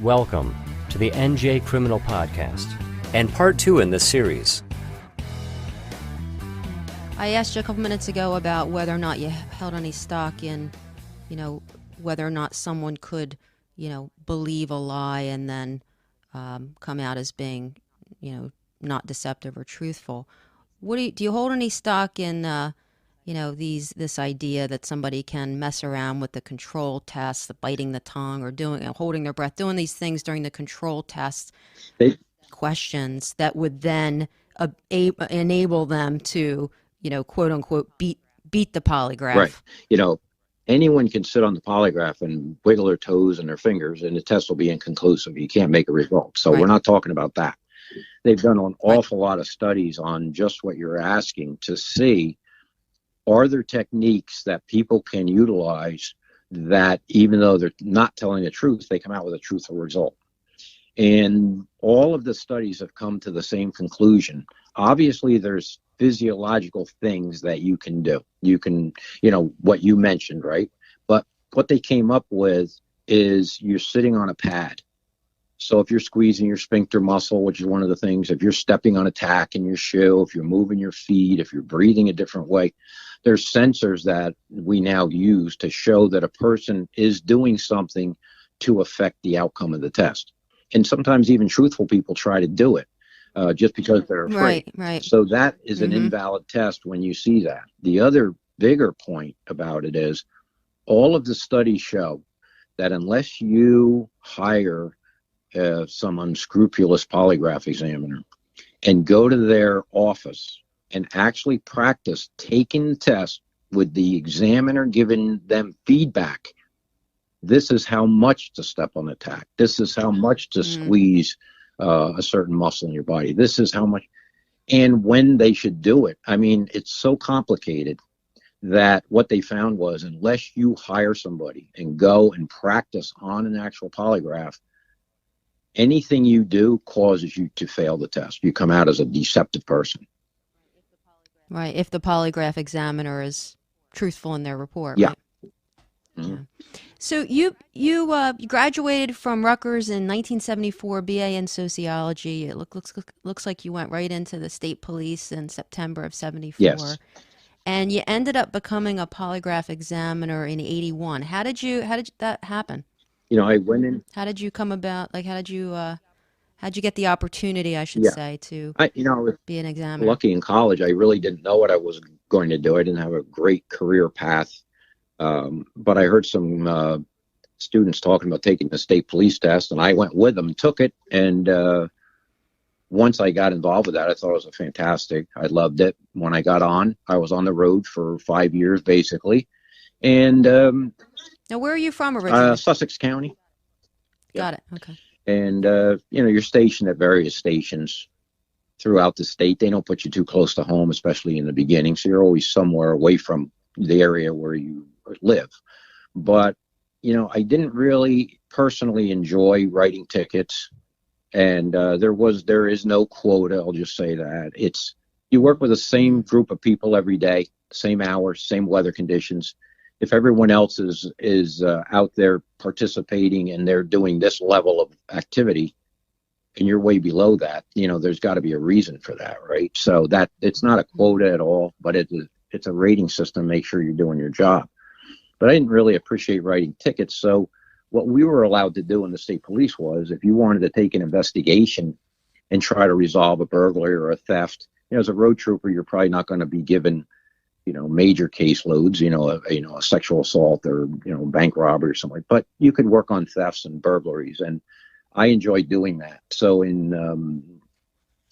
Welcome to the NJ Criminal Podcast and part 2 in this series. I asked you a couple minutes ago about whether or not you held any stock in, whether or not someone could, believe a lie and then come out as being, not deceptive or truthful. Do you hold any stock in, this idea that somebody can mess around with the control tests, the biting the tongue, or holding their breath, doing these things during the control test questions that would then enable them to, quote unquote, beat the polygraph? Right. Anyone can sit on the polygraph and wiggle their toes and their fingers, and the test will be inconclusive. You can't make a result. So We're not talking about that. They've done an awful lot of studies on just what you're asking to see, are there techniques that people can utilize that even though they're not telling the truth, they come out with a truthful result. And all of the studies have come to the same conclusion. Obviously, there's physiological things that you can do. You can, what you mentioned, right? But what they came up with is you're sitting on a pad. So if you're squeezing your sphincter muscle, which is one of the things, if you're stepping on a tack in your shoe, if you're moving your feet, if you're breathing a different way, there's sensors that we now use to show that a person is doing something to affect the outcome of the test. And sometimes even truthful people try to do it just because they're afraid. Right. So that is an invalid test when you see that. The other bigger point about it is all of the studies show that unless you hire some unscrupulous polygraph examiner and go to their office and actually practice taking the test with the examiner giving them feedback, this is how much to step on the tack. This is how much to squeeze a certain muscle in your body. This is how much, and when they should do it. I mean, it's so complicated that what they found was unless you hire somebody and go and practice on an actual polygraph, anything you do causes you to fail the test. You come out as a deceptive person. Right, if the polygraph examiner is truthful in their report. Yeah. Right? Yeah. So you graduated from Rutgers in 1974, BA in sociology. It looks like you went right into the state police in September of 74. Yes. And you ended up becoming a polygraph examiner in 81. How did that happen? I went in. How did you come about? Like, how'd you get the opportunity, I should say, to be an examiner? Lucky in college. I really didn't know what I was going to do. I didn't have a great career path. But I heard some students talking about taking the state police test, and I went with them, took it. And once I got involved with that, I thought it was fantastic. I loved it. When I got on, I was on the road for 5 years, basically. And now, where are you from originally? Sussex County. Got it. Okay. And, you're stationed at various stations throughout the state. They don't put you too close to home, especially in the beginning. So you're always somewhere away from the area where you live. But, I didn't really personally enjoy writing tickets. And there is no quota. I'll just say that. You work with the same group of people every day, same hours, same weather conditions. If everyone else is out there participating and they're doing this level of activity and you're way below that, there's got to be a reason for that, right? So that it's not a quota at all, but it's a rating system to make sure you're doing your job. But I didn't really appreciate writing tickets. So what we were allowed to do in the state police was if you wanted to take an investigation and try to resolve a burglary or a theft, as a road trooper, you're probably not going to be given major caseloads, a sexual assault or, bank robbery or something. But you could work on thefts and burglaries. And I enjoyed doing that. So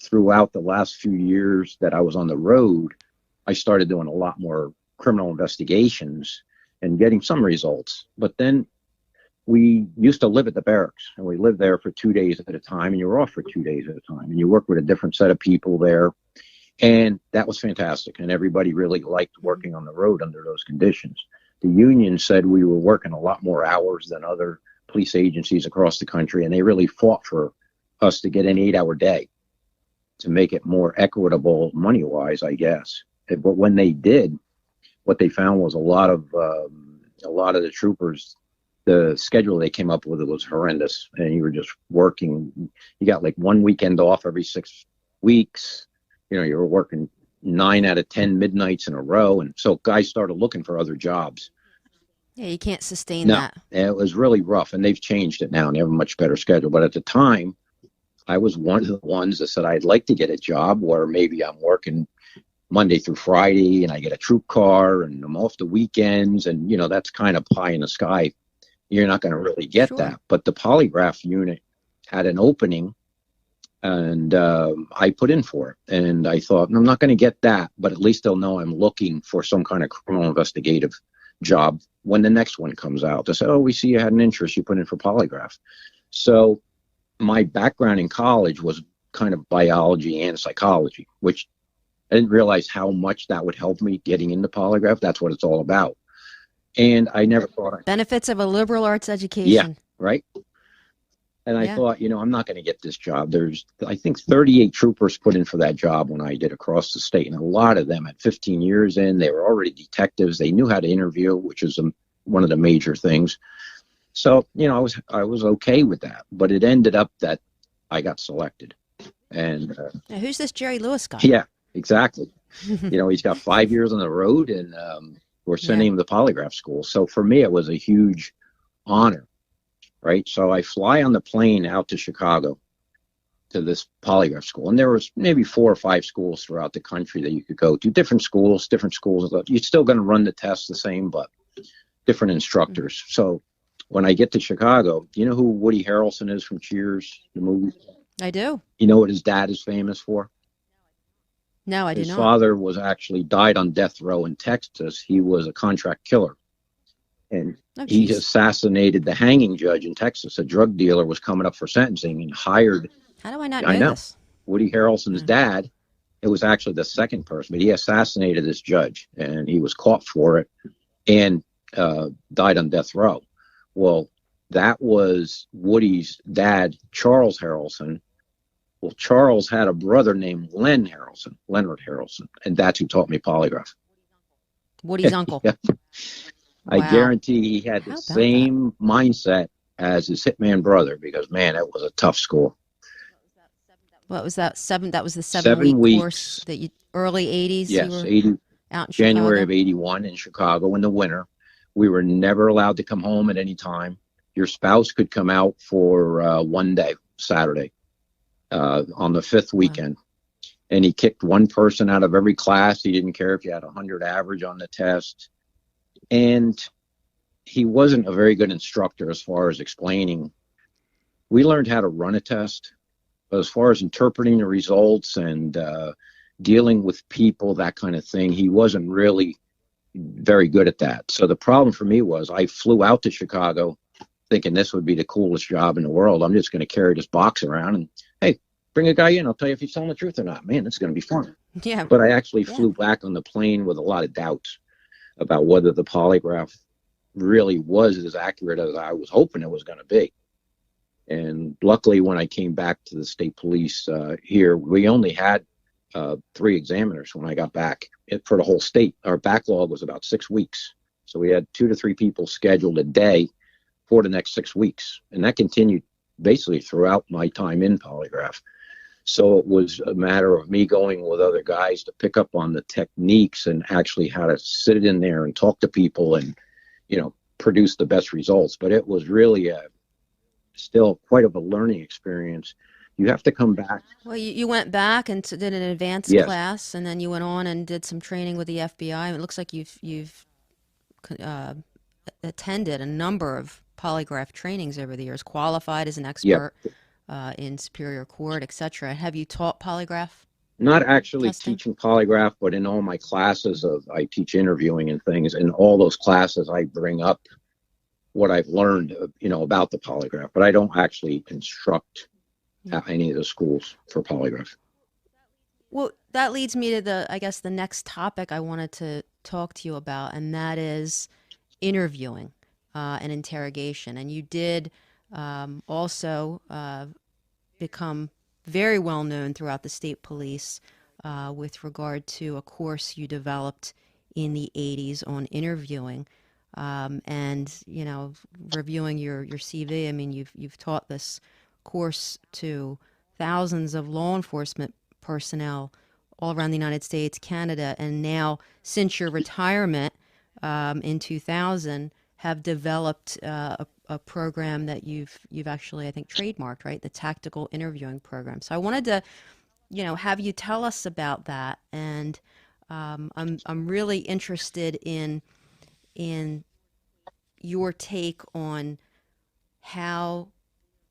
throughout the last few years that I was on the road, I started doing a lot more criminal investigations and getting some results. But then we used to live at the barracks, and we lived there for 2 days at a time, and you were off for 2 days at a time. And you worked with a different set of people there. And that was fantastic. And everybody really liked working on the road under those conditions. The union said we were working a lot more hours than other police agencies across the country. And they really fought for us to get an 8-hour day to make it more equitable money wise, I guess. But when they did, what they found was a lot of the troopers the schedule they came up with, it was horrendous, and you were just working. You got like one weekend off every 6 weeks. You were working 9 out of 10 midnights in a row, and so guys started looking for other jobs. Yeah, you can't sustain No, that. it was really rough, and they've changed it now, and they have a much better schedule. But at the time, I was one of the ones that said I'd like to get a job where maybe I'm working Monday through Friday and I get a troop car and I'm off the weekends, and that's kind of pie in the sky. You're not going to really get Sure. that. But the polygraph unit had an opening, and I put in for it. And I thought, I'm not going to get that, but at least they'll know I'm looking for some kind of criminal investigative job when the next one comes out. They said, oh, we see you had an interest. You put in for polygraph. So my background in college was kind of biology and psychology, which I didn't realize how much that would help me getting into polygraph. That's what it's all about. And I never thought Benefits of a liberal arts yeah, education. right. And I Yeah. thought, I'm not going to get this job. There's, I think, 38 troopers put in for that job when I did across the state. And a lot of them at 15 years in, they were already detectives. They knew how to interview, which is one of the major things. So, I was okay with that. But it ended up that I got selected. And Now, who's this Jerry Lewis guy? yeah, exactly. He's got 5 years on the road, and we're sending him to polygraph school. So for me, it was a huge honor. Right. So I fly on the plane out to Chicago to this polygraph school. And there was maybe 4 or 5 schools throughout the country that you could go to. Different schools. You're still going to run the test the same, but different instructors. Mm-hmm. So when I get to Chicago, you know who Woody Harrelson is from Cheers, the movie? I do. You know what his dad is famous for? No, I do not. His father was actually died on death row in Texas. He was a contract killer. And he assassinated the hanging judge in Texas. A drug dealer was coming up for sentencing and hired. How do I not know this? Woody Harrelson's dad. It was actually the second person, but he assassinated this judge, and he was caught for it and died on death row. Well, that was Woody's dad, Charles Harrelson. Well, Charles had a brother named Leonard Harrelson, and that's who taught me polygraph. Woody's uncle. Yeah. Wow. I guarantee he had the same mindset as his hitman brother, because, man, that was a tough school. What was that? That was the 7 week weeks. Course that early 80s? Yes, you were 80, out in January Chicago? of 81 in Chicago in the winter. We were never allowed to come home at any time. Your spouse could come out for one day, Saturday, on the 5th weekend. And he kicked one person out of every class. He didn't care if you had 100 average on the test. And he wasn't a very good instructor as far as explaining. We learned how to run a test, but as far as interpreting the results and dealing with people, that kind of thing, he wasn't really very good at that. So the problem for me was I flew out to Chicago thinking this would be the coolest job in the world. I'm just going to carry this box around and, hey, bring a guy in. I'll tell you if he's telling the truth or not. Man, it's going to be fun. Yeah. But I actually flew back on the plane with a lot of doubts about whether the polygraph really was as accurate as I was hoping it was going to be. And luckily, when I came back to the state police here, we only had 3 examiners when I got back for the whole state. Our backlog was about 6 weeks. So we had 2 to 3 people scheduled a day for the next 6 weeks. And that continued basically throughout my time in polygraph. So it was a matter of me going with other guys to pick up on the techniques and actually how to sit in there and talk to people and, produce the best results. But it was really still quite of a learning experience. You have to come back. Well, you went back and did an advanced class, and then you went on and did some training with the FBI. It looks like you've attended a number of polygraph trainings over the years, qualified as an expert in Superior Court, etc. Have you taught polygraph? Not actually testing? teaching polygraph, but in all my classes I teach interviewing and things. In all those classes, I bring up what I've learned, about the polygraph. But I don't actually instruct at any of the schools for polygraph. Well, that leads me to the next topic I wanted to talk to you about, and that is interviewing and interrogation. And you did also become very well known throughout the state police with regard to a course you developed in the 80s on interviewing. And reviewing your CV, I mean, you've taught this course to thousands of law enforcement personnel all around the United States, Canada, and now since your retirement in 2000, have developed a program that you've actually, I think, trademarked, right? The tactical interviewing program. So I wanted to, have you tell us about that, and I'm really interested in your take on how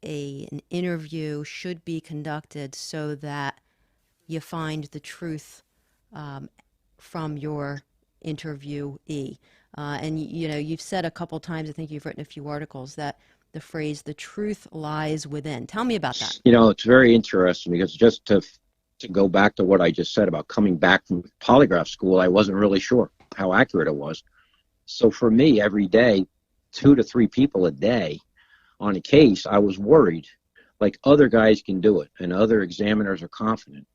an interview should be conducted so that you find the truth from your interviewee. And you've said a couple times, I think you've written a few articles, that the phrase "the truth lies within." Tell me about that. It's very interesting because just to go back to what I just said about coming back from polygraph school, I wasn't really sure how accurate it was. So for me, every day, 2 to 3 people a day on a case, I was worried. Like, other guys can do it and other examiners are confident.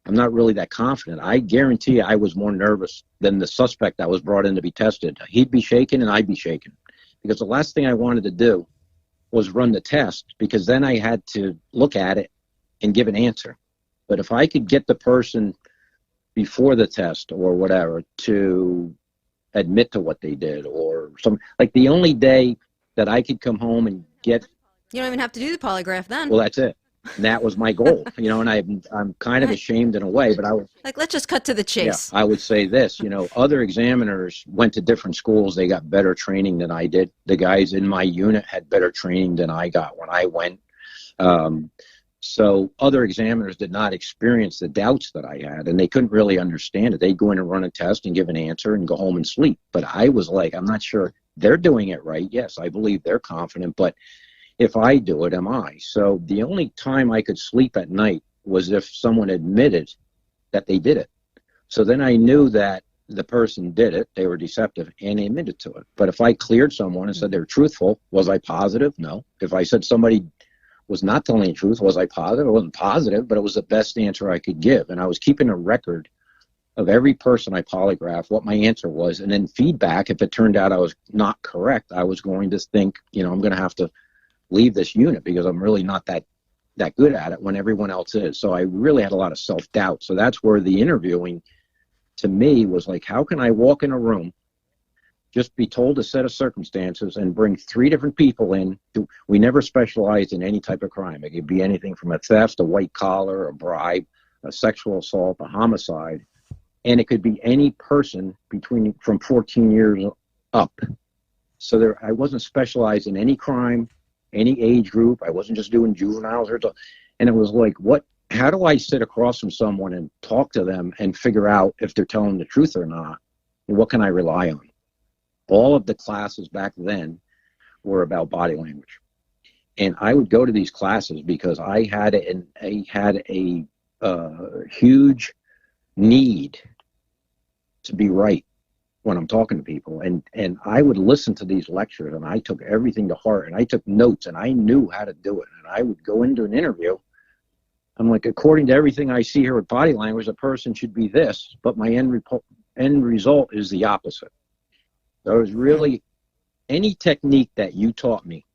I'm not really that confident. I guarantee you I was more nervous than the suspect that was brought in to be tested. He'd be shaken and I'd be shaken, because the last thing I wanted to do was run the test, because then I had to look at it and give an answer. But if I could get the person before the test or whatever to admit to what they did, or some, like, the only day that I could come home and get, you don't even have to do the polygraph then. Well, that's it. And that was my goal, and I'm kind of ashamed in a way, but I was like, let's just cut to the chase. Yeah, I would say this, other examiners went to different schools. They got better training than I did. The guys in my unit had better training than I got when I went. So other examiners did not experience the doubts that I had, and they couldn't really understand it. They'd go in and run a test and give an answer and go home and sleep. But I was like, I'm not sure they're doing it right. Yes, I believe they're confident, but if I do it, am I? So the only time I could sleep at night was if someone admitted that they did it. So then I knew that the person did it, they were deceptive, and they admitted to it. But if I cleared someone and said they were truthful, was I positive? No. If I said somebody was not telling the truth, was I positive? I wasn't positive, but it was the best answer I could give. And I was keeping a record of every person I polygraphed, what my answer was, and then feedback. If it turned out I was not correct, I was going to think, I'm going to have to leave this unit because I'm really not that good at it when everyone else is. So I really had a lot of self-doubt. So that's where the interviewing to me was like, how can I walk in a room, just be told a set of circumstances, and bring 3 different people in? We never specialized in any type of crime. It could be anything from a theft, a white collar, a bribe, a sexual assault, a homicide, and it could be any person from 14 years up. So I wasn't specialized in any crime, any age group. I wasn't just doing juveniles and it was like, how do I sit across from someone and talk to them and figure out if they're telling the truth or not? And what can I rely on? All of the classes back then were about body language. And I would go to these classes because I had a huge need to be right when I'm talking to people. And I would listen to these lectures, and I took everything to heart, and I took notes, and I knew how to do it. And I would go into an interview. I'm like, according to everything I see here with body language, a person should be this, but my end result is the opposite. There was really any technique that you taught me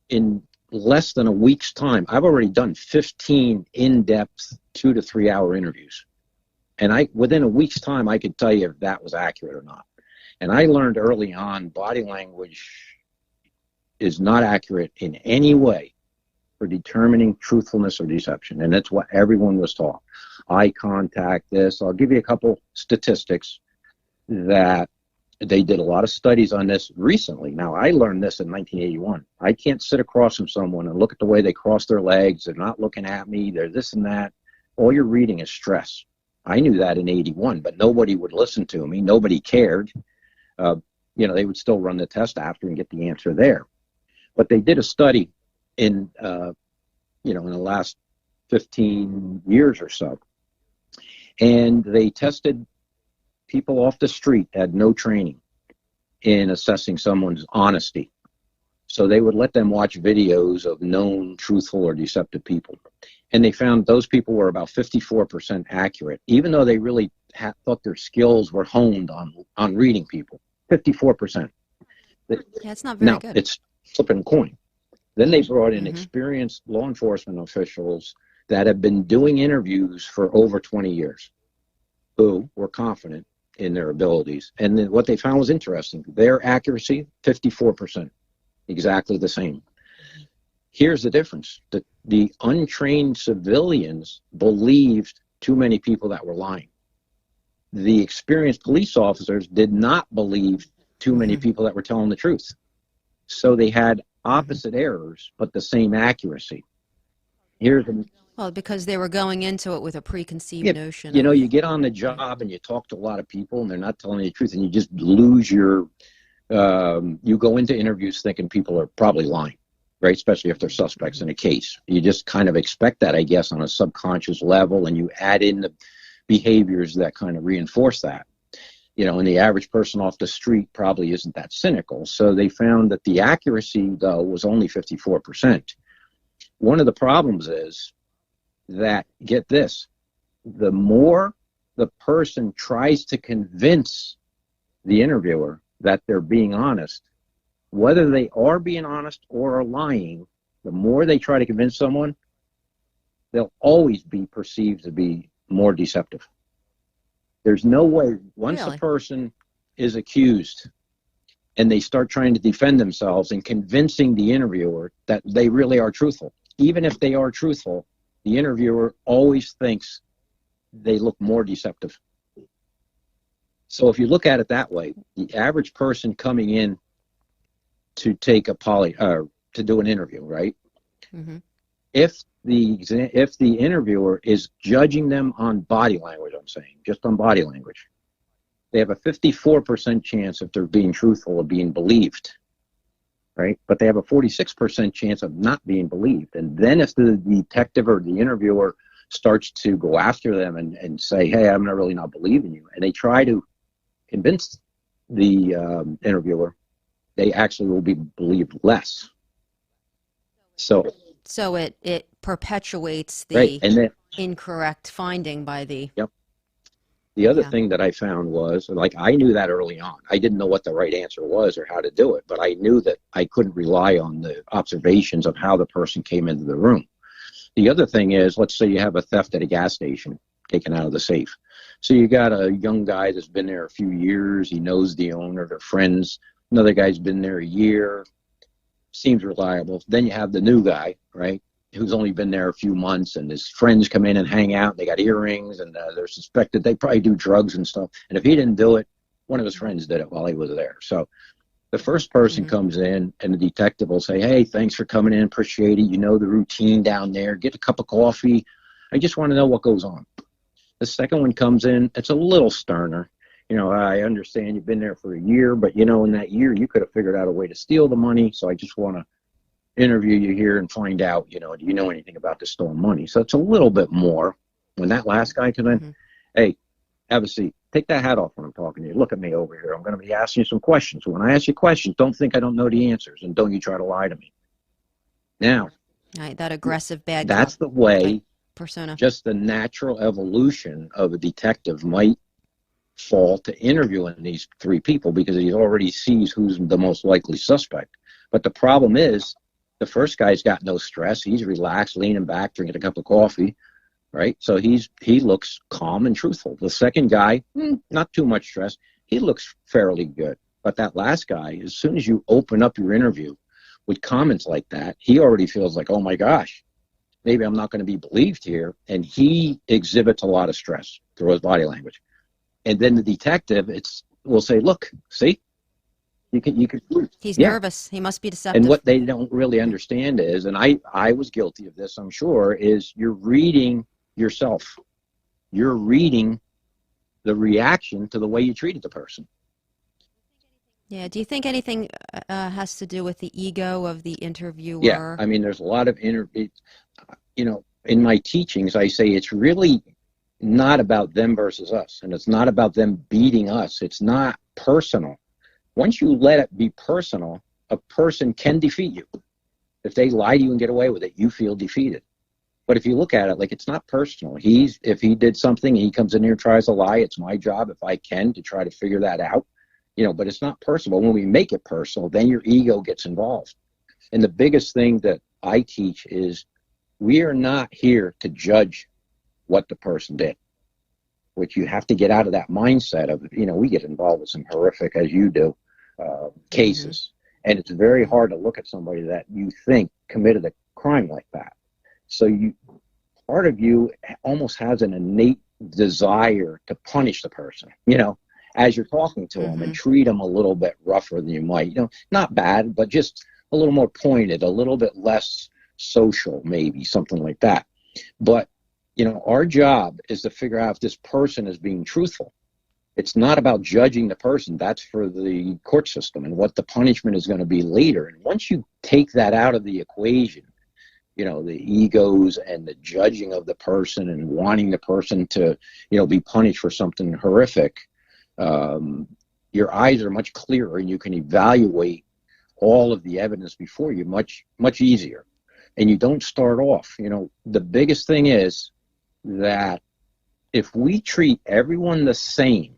in less than a week's time. I've already done 15 in-depth 2 to 3 hour interviews. And within a week's time, I could tell you if that was accurate or not. And I learned early on, body language is not accurate in any way for determining truthfulness or deception. And that's what everyone was taught. Eye contact, this. I'll give you a couple statistics that they did a lot of studies on this recently. Now, I learned this in 1981. I can't sit across from someone and look at the way they cross their legs. They're not looking at me. They're this and that. All you're reading is stress. I knew that in 81, but nobody would listen to me. Nobody cared. They would still run the test after and get the answer there. But they did a study in the last 15 years or so. And they tested people off the street, had no training in assessing someone's honesty. So they would let them watch videos of known truthful or deceptive people. And they found those people were about 54% accurate, even though they really thought their skills were honed on reading people. 54%. Yeah, it's not very Now, good. it's flipping a coin. Then they brought in Mm-hmm. experienced law enforcement officials that have been doing interviews for over 20 years who were confident in their abilities. And then what they found was interesting. Their accuracy, 54%, exactly the same. Here's the difference. The untrained civilians believed too many people that were lying. The experienced police officers did not believe too many people that were telling the truth. So they had opposite errors, but the same accuracy. Well, because they were going into it with a preconceived notion. You know, you get on the job and you talk to a lot of people and they're not telling you the truth, and you just lose your, you go into interviews thinking people are probably lying, right? Especially if they're suspects in a case. You just kind of expect that, I guess, on a subconscious level, and you add in the behaviors that kind of reinforce that. You know, and the average person off the street probably isn't that cynical. So they found that the accuracy, though, was only 54%. One of the problems is that, get this, the more the person tries to convince the interviewer that they're being honest, whether they are being honest or are lying, the more they try to convince someone, they'll always be perceived to be more deceptive. There's no way, once a person is accused and they start trying to defend themselves and convincing the interviewer that they really are truthful, even if they are truthful, the interviewer always thinks they look more deceptive. So if you look at it that way, the average person coming in to take to do an interview, right? Mm-hmm. If the interviewer is judging them on body language, I'm saying, just on body language, they have a 54% chance, if they're being truthful, of being believed, right? But they have a 46% chance of not being believed. And then if the detective or the interviewer starts to go after them and say, hey, I'm not really not believing you, and they try to convince the interviewer, they actually will be believed less. So it perpetuates the right. And then, incorrect finding by the... Yep. The other thing that I found was, like, I knew that early on. I didn't know what the right answer was or how to do it, but I knew that I couldn't rely on the observations of how the person came into the room. The other thing is, let's say you have a theft at a gas station taken out of the safe. So you got a young guy that's been there a few years. He knows the owner, they're friends. Another guy's been there a year, seems reliable. Then you have the new guy, right, who's only been there a few months, and his friends come in and hang out. They got earrings, and they're suspected they probably do drugs and stuff. And if he didn't do it, one of his friends did it while he was there. So the first person comes in, and the detective will say, hey, thanks for coming in, appreciate it. You know the routine down there. Get a cup of coffee. I just want to know what goes on. The second one comes in, it's a little sterner. You know, I understand you've been there for a year, but, you know, in that year, you could have figured out a way to steal the money. So I just want to interview you here and find out, you know, do you know anything about the stolen money? So it's a little bit more. When that last guy comes in, hey, have a seat. Take that hat off when I'm talking to you. Look at me over here. I'm going to be asking you some questions. So when I ask you questions, don't think I don't know the answers, and don't you try to lie to me. Now, right, that aggressive bad that's the way persona. Just the natural evolution of a detective might fall to interviewing these three people, because he already sees who's the most likely suspect. But the problem is, the first guy's got no stress. He's relaxed, leaning back, drinking a cup of coffee, right? So he looks calm and truthful. The second guy, not too much stress. He looks fairly good. But that last guy, as soon as you open up your interview with comments like that, he already feels like, oh my gosh, maybe I'm not going to be believed here. And he exhibits a lot of stress through his body language. And then the detective will say, look, see, you can. He's nervous. He must be deceptive. And what they don't really understand is, and I was guilty of this, I'm sure, is you're reading yourself. You're reading the reaction to the way you treated the person. Yeah. Do you think anything has to do with the ego of the interviewer? Yeah. I mean, there's a lot of you know, in my teachings, I say it's really not about them versus us, and it's not about them beating us. It's not personal. Once you let it be personal, a person can defeat you. If they lie to you and get away with it, you feel defeated. But if you look at it like it's not personal, if he did something, he comes in here and tries to lie, it's my job, if I can, to try to figure that out. but it's not personal. When we make it personal, then your ego gets involved. And the biggest thing that I teach is we are not here to judge what the person did, which you have to get out of that mindset of, we get involved with some horrific, as you do, cases. And it's very hard to look at somebody that you think committed a crime like that. So part of you almost has an innate desire to punish the person, as you're talking to them, and treat them a little bit rougher than you might, not bad, but just a little more pointed, a little bit less social, maybe something like that. But, our job is to figure out if this person is being truthful. It's not about judging the person. That's for the court system and what the punishment is going to be later. And once you take that out of the equation, the egos and the judging of the person and wanting the person to, be punished for something horrific, your eyes are much clearer and you can evaluate all of the evidence before you much, much easier. And you don't start off. The biggest thing is that if we treat everyone the same,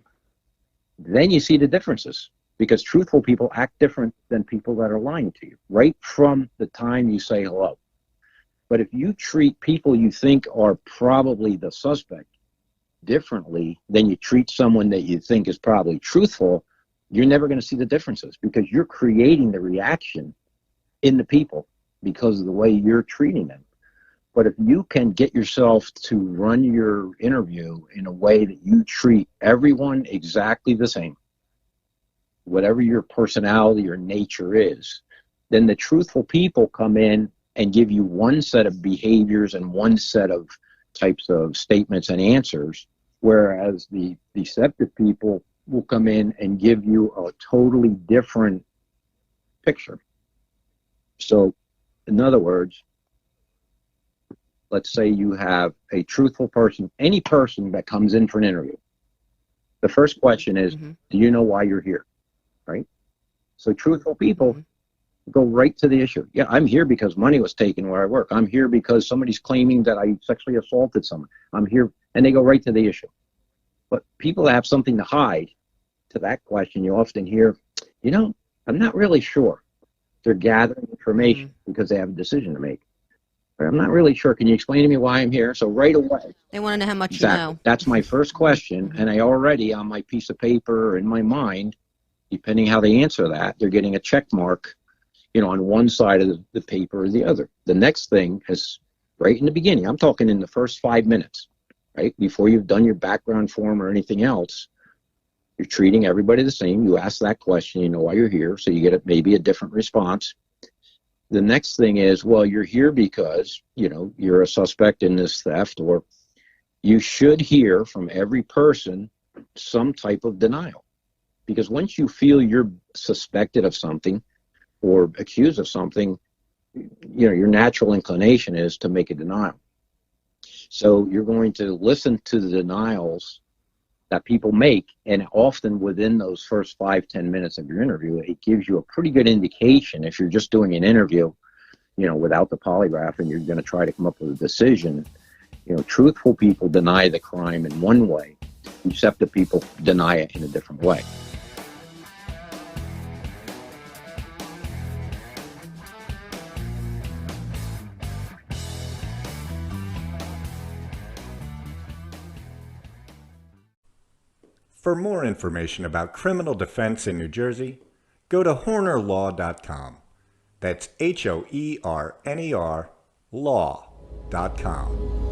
then you see the differences, because truthful people act different than people that are lying to you right from the time you say hello. But if you treat people you think are probably the suspect differently than you treat someone that you think is probably truthful, you're never going to see the differences, because you're creating the reaction in the people because of the way you're treating them. But if you can get yourself to run your interview in a way that you treat everyone exactly the same, whatever your personality or nature is, then the truthful people come in and give you one set of behaviors and one set of types of statements and answers, whereas the deceptive people will come in and give you a totally different picture. So, in other words, let's say you have a truthful person, any person that comes in for an interview. The first question is, do you know why you're here? Right? So truthful people go right to the issue. Yeah, I'm here because money was taken where I work. I'm here because somebody's claiming that I sexually assaulted someone. I'm here, and they go right to the issue. But people that have something to hide, to that question, you often hear, I'm not really sure. They're gathering information because they have a decision to make. But I'm not really sure. Can you explain to me why I'm here? So right away. They want to know how much exactly. you know. That's my first question. And I already, on my piece of paper or in my mind, depending how they answer that, they're getting a check mark, on one side of the paper or the other. The next thing is right in the beginning. I'm talking in the first 5 minutes, right? Before you've done your background form or anything else, you're treating everybody the same. You ask that question, you know why you're here, so you get maybe a different response. The next thing is, well, you're here because, you're a suspect in this theft, or you should hear from every person some type of denial. Because once you feel you're suspected of something or accused of something, your natural inclination is to make a denial. So you're going to listen to the denials that people make, and often within those first 5-10 minutes of your interview, it gives you a pretty good indication if you're just doing an interview, without the polygraph, and you're going to try to come up with a decision. Truthful people deny the crime in one way, deceptive people deny it in a different way. For more information about criminal defense in New Jersey, go to hornerlaw.com. That's HOERNER law.com.